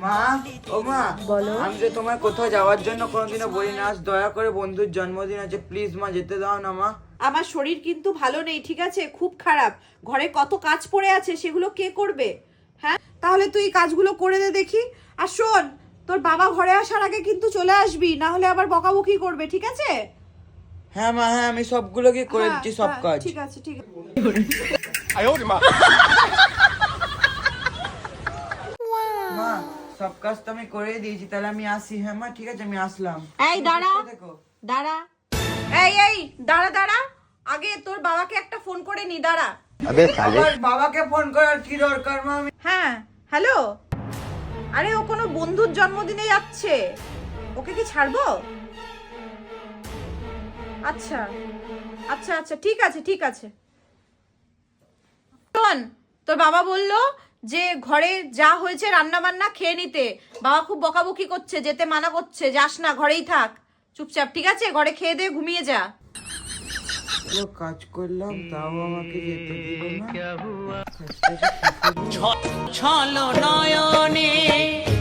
মা, ও মা, বলো। আমি তো তোমায় কোথাও যাওয়ার জন্য কোনোদিনও বলি না, আজ দয়া করে বন্ধুর জন্মদিন আছে, প্লিজ মা যেতে দাও না মা। আমার শরীর কিন্তু ভালো নেই, ঠিক আছে? খুব খারাপ। ঘরে কত কাজ পড়ে আছে, সেগুলো কে করবে? হ্যাঁ, তাহলে তুই এই কাজগুলো করে দে দেখি। আর শোন, তোর বাবা ঘরে আসার আগে কিন্তু চলে আসবি, না হলে আবার বকাবকি করবে, ঠিক আছে? হ্যাঁ মা, হ্যাঁ আমি সবগুলোকে করে হ্যাঁ, দিচ্ছি, সব হ্যাঁ, কাজ। ঠিক আছে, ঠিক আছে। মা, সব কাজ তো আমি করে দিয়েছি, তাহলে আমি আসি। হ্যাঁ মা, ঠিক আছে, আমি আসলাম। এই তুমি দাঁড়া, দেখতে থেকো। দাঁড়া। এই দাঁড়া দাঁড়া, আগে তোর বাবাকে একটা ফোন করে নি, দাঁড়া। আবার বাবাকে ফোন করার কি দরকার মা? আমি হ্যাঁ, হ্যালো। আরে ও কোনো বন্ধুর জন্মদিনে যাচ্ছে, ওকে কি ছাড়বো? আচ্ছা আচ্ছা আচ্ছা, ঠিক আছে ঠিক আছে। শোন, তোর বাবা বললো যে ঘরে যা হয়েছে রান্না বান্না খেয়ে নিতে। বাবা খুব বকাবকি করছে, যেতে মানা করছে, যাস না, ঘরেই থাক চুপচাপ, ঠিক আছে? ঘরে খেয়ে দিয়ে ঘুমিয়ে যা। পুরো কাজ করলাম, তাও আমাকে যেতে দিল না। ছলো নয়নে